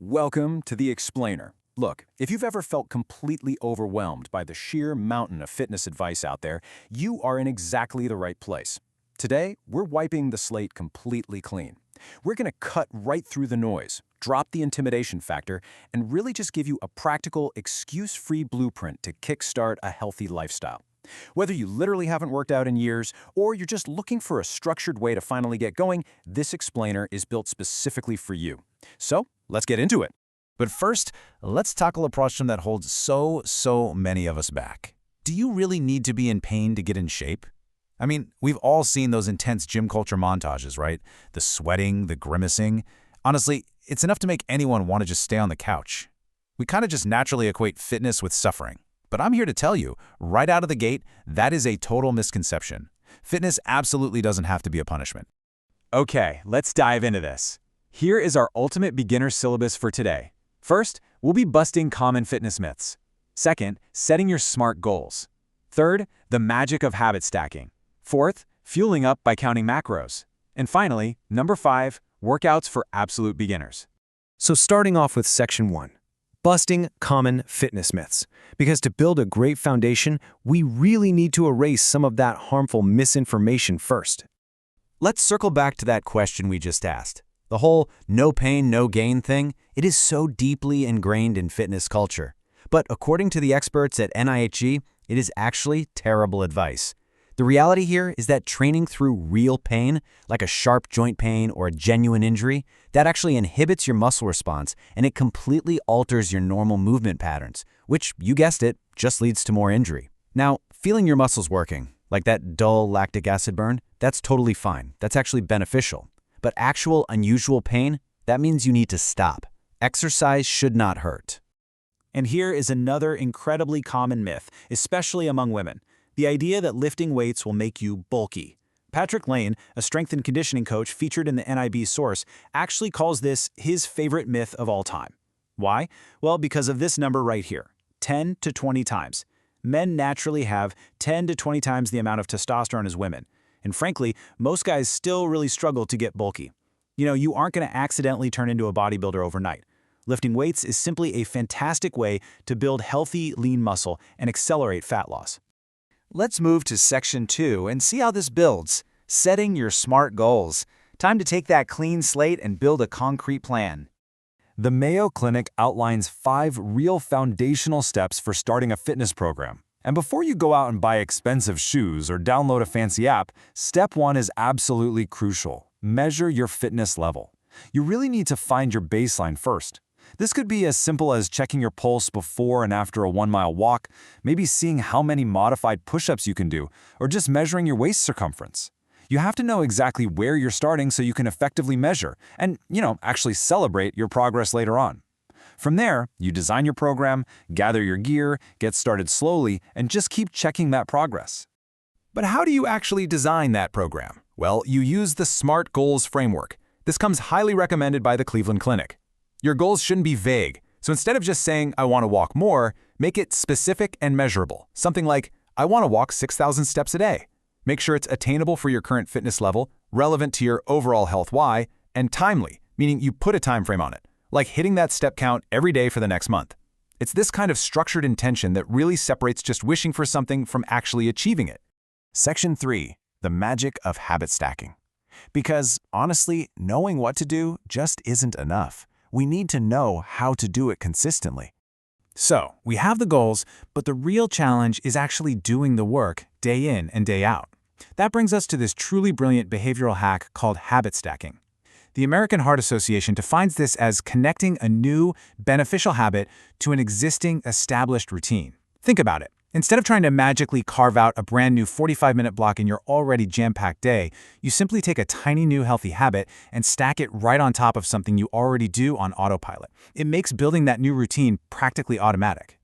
Welcome to The Explainer. Look, if you've ever felt completely overwhelmed by the sheer mountain of fitness advice out there, you are in exactly the right place. Today, we're wiping the slate completely clean. We're going to cut right through the noise, drop the intimidation factor, and really just give you a practical, excuse-free blueprint to kickstart a healthy lifestyle. Whether you literally haven't worked out in years, or you're just looking for a structured way to finally get going, this explainer is built specifically for you. So, let's get into it. But first, let's tackle a question that holds so many of us back. Do you really need to be in pain to get in shape? I mean, we've all seen those intense gym culture montages, right? The sweating, the grimacing. Honestly, it's enough to make anyone want to just stay on the couch. We kind of just naturally equate fitness with suffering. But I'm here to tell you, right out of the gate, that is a total misconception. Fitness absolutely doesn't have to be a punishment. Okay, let's dive into this. Here is our ultimate beginner syllabus for today. First, we'll be busting common fitness myths. Second, setting your SMART goals. Third, the magic of habit stacking. Fourth, fueling up by counting macros. And finally, number 5, workouts for absolute beginners. So starting off with Section 1, busting common fitness myths. Because to build a great foundation, we really need to erase some of that harmful misinformation first. Let's circle back to that question we just asked. The whole no pain, no gain thing, it is so deeply ingrained in fitness culture. But according to the experts at NIHG, it is actually terrible advice. The reality here is that training through real pain, like a sharp joint pain or a genuine injury, that actually inhibits your muscle response and it completely alters your normal movement patterns, which, you guessed it, just leads to more injury. Now, feeling your muscles working, like that dull lactic acid burn, that's totally fine. That's actually beneficial. But actual unusual pain, that means you need to stop. Exercise should not hurt. And here is another incredibly common myth, especially among women. The idea that lifting weights will make you bulky. Patrick Lane, a strength and conditioning coach featured in the NIB source, actually calls this his favorite myth of all time. Why? Well, because of this number right here, 10 to 20 times. Men naturally have 10 to 20 times the amount of testosterone as women. And frankly, most guys still really struggle to get bulky. You aren't going to accidentally turn into a bodybuilder overnight. Lifting weights is simply a fantastic way to build healthy, lean muscle and accelerate fat loss. Let's move to Section 2 and see how this builds. Setting your SMART goals. Time to take that clean slate and build a concrete plan. The Mayo Clinic outlines 5 real foundational steps for starting a fitness program. And before you go out and buy expensive shoes or download a fancy app, step 1 is absolutely crucial. Measure your fitness level. You really need to find your baseline first. This could be as simple as checking your pulse before and after a 1-mile walk, maybe seeing how many modified push-ups you can do, or just measuring your waist circumference. You have to know exactly where you're starting so you can effectively measure and, actually celebrate your progress later on. From there, you design your program, gather your gear, get started slowly, and just keep checking that progress. But how do you actually design that program? Well, you use the SMART Goals framework. This comes highly recommended by the Cleveland Clinic. Your goals shouldn't be vague, so instead of just saying, I want to walk more, make it specific and measurable. Something like, I want to walk 6,000 steps a day. Make sure it's attainable for your current fitness level, relevant to your overall health why, and timely, meaning you put a time frame on it, like hitting that step count every day for the next month. It's this kind of structured intention that really separates just wishing for something from actually achieving it. Section 3, the magic of habit stacking. Because, honestly, knowing what to do just isn't enough. We need to know how to do it consistently. So, we have the goals, but the real challenge is actually doing the work day in and day out. That brings us to this truly brilliant behavioral hack called habit stacking. The American Heart Association defines this as connecting a new, beneficial habit to an existing, established routine. Think about it. Instead of trying to magically carve out a brand new 45-minute block in your already jam-packed day, you simply take a tiny new healthy habit and stack it right on top of something you already do on autopilot. It makes building that new routine practically automatic.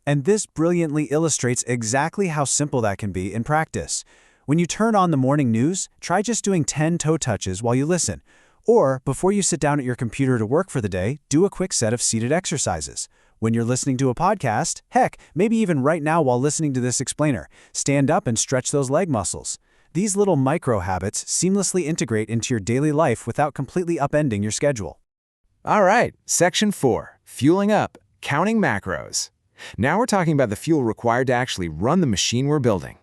And this brilliantly illustrates exactly how simple that can be in practice. When you turn on the morning news, try just doing 10 toe touches while you listen. Or, before you sit down at your computer to work for the day, do a quick set of seated exercises. When you're listening to a podcast, heck, maybe even right now while listening to this explainer, stand up and stretch those leg muscles. These little micro habits seamlessly integrate into your daily life without completely upending your schedule. All right, Section 4, Fueling Up, Counting Macros. Now we're talking about the fuel required to actually run the machine we're building.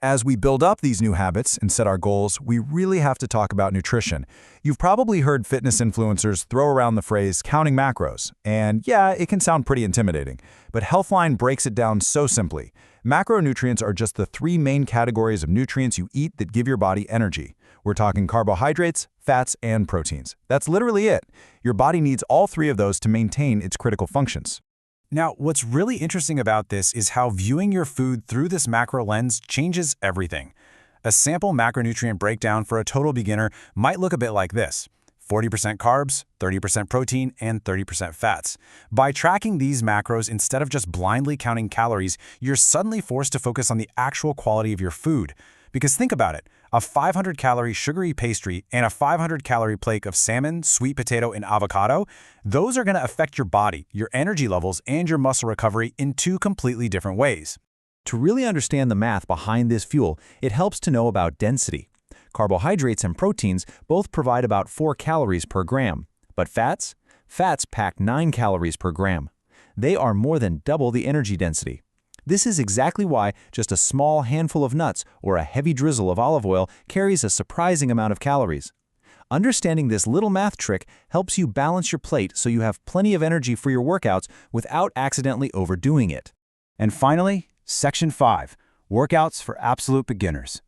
As we build up these new habits and set our goals, we really have to talk about nutrition. You've probably heard fitness influencers throw around the phrase counting macros, and yeah, it can sound pretty intimidating, but Healthline breaks it down so simply. Macronutrients are just the three main categories of nutrients you eat that give your body energy. We're talking carbohydrates, fats, and proteins. That's literally it. Your body needs all three of those to maintain its critical functions. Now, what's really interesting about this is how viewing your food through this macro lens changes everything. A sample macronutrient breakdown for a total beginner might look a bit like this: 40% carbs, 30% protein, and 30% fats. By tracking these macros instead of just blindly counting calories, you're suddenly forced to focus on the actual quality of your food. Because think about it, a 500-calorie sugary pastry and a 500-calorie plate of salmon, sweet potato, and avocado, those are going to affect your body, your energy levels, and your muscle recovery in two completely different ways. To really understand the math behind this fuel, it helps to know about density. Carbohydrates and proteins both provide about 4 calories per gram, but fats pack 9 calories per gram. They are more than double the energy density. This is exactly why just a small handful of nuts or a heavy drizzle of olive oil carries a surprising amount of calories. Understanding this little math trick helps you balance your plate so you have plenty of energy for your workouts without accidentally overdoing it. And finally, Section 5, Workouts for Absolute Beginners.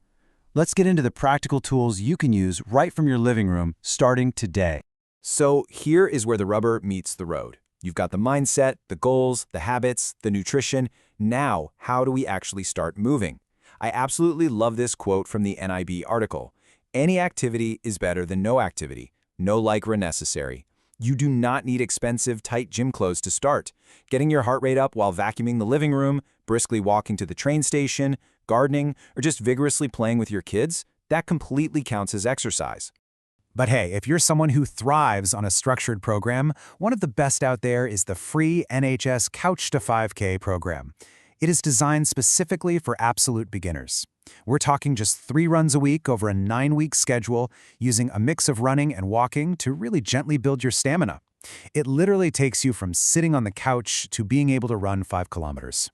Let's get into the practical tools you can use right from your living room starting today. So here is where the rubber meets the road. You've got the mindset, the goals, the habits, the nutrition. Now, how do we actually start moving? I absolutely love this quote from the NIB article. Any activity is better than no activity. No lycra necessary. You do not need expensive, tight gym clothes to start. Getting your heart rate up while vacuuming the living room, briskly walking to the train station, gardening, or just vigorously playing with your kids, that completely counts as exercise. But hey, if you're someone who thrives on a structured program, one of the best out there is the free NHS Couch to 5K program. It is designed specifically for absolute beginners. We're talking just 3 runs a week over a 9-week schedule, using a mix of running and walking to really gently build your stamina. It literally takes you from sitting on the couch to being able to run 5 kilometers.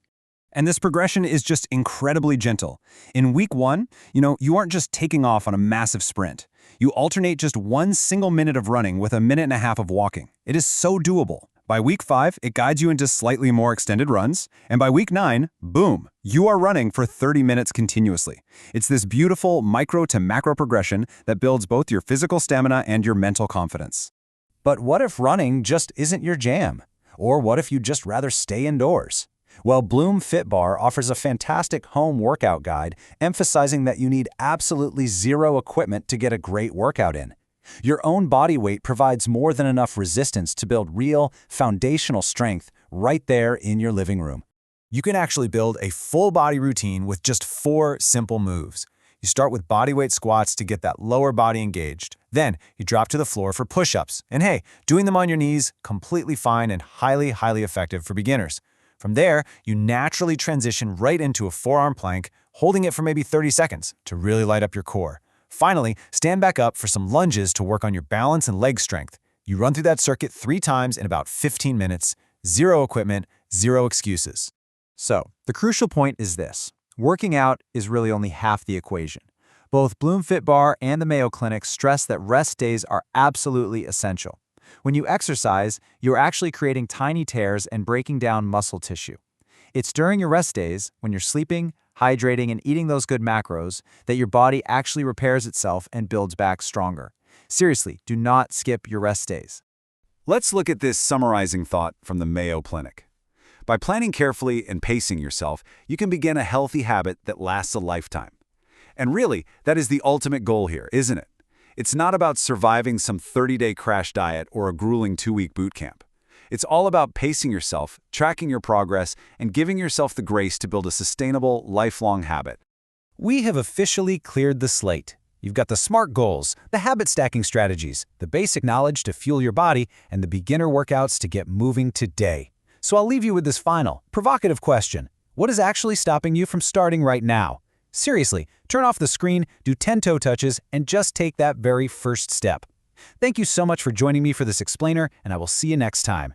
And this progression is just incredibly gentle. In week 1, you aren't just taking off on a massive sprint. You alternate just 1 single minute of running with a 1.5 minutes of walking. It is so doable. By week 5, it guides you into slightly more extended runs, and by week 9, boom, you are running for 30 minutes continuously. It's this beautiful micro to macro progression that builds both your physical stamina and your mental confidence. But what if running just isn't your jam? Or what if you'd just rather stay indoors? Well, Bloom Fit Bar offers a fantastic home workout guide emphasizing that you need absolutely zero equipment to get a great workout in. Your own body weight provides more than enough resistance to build real, foundational strength right there in your living room. You can actually build a full body routine with just 4 simple moves. You start with bodyweight squats to get that lower body engaged. Then you drop to the floor for push-ups. And hey, doing them on your knees, completely fine and highly, highly effective for beginners. From there, you naturally transition right into a forearm plank, holding it for maybe 30 seconds to really light up your core. Finally, stand back up for some lunges to work on your balance and leg strength. You run through that circuit 3 times in about 15 minutes. Zero equipment, zero excuses. So, the crucial point is this. Working out is really only half the equation. Both Bloom Fit Bar and the Mayo Clinic stress that rest days are absolutely essential. When you exercise, you're actually creating tiny tears and breaking down muscle tissue. It's during your rest days, when you're sleeping, hydrating, and eating those good macros, that your body actually repairs itself and builds back stronger. Seriously, do not skip your rest days. Let's look at this summarizing thought from the Mayo Clinic. By planning carefully and pacing yourself, you can begin a healthy habit that lasts a lifetime. And really, that is the ultimate goal here, isn't it? It's not about surviving some 30-day crash diet or a grueling 2-week boot camp. It's all about pacing yourself, tracking your progress, and giving yourself the grace to build a sustainable, lifelong habit. We have officially cleared the slate. You've got the SMART goals, the habit stacking strategies, the basic knowledge to fuel your body, and the beginner workouts to get moving today. So I'll leave you with this final, provocative question. What is actually stopping you from starting right now? Seriously, turn off the screen, do 10 toe touches, and just take that very first step. Thank you so much for joining me for this explainer, and I will see you next time.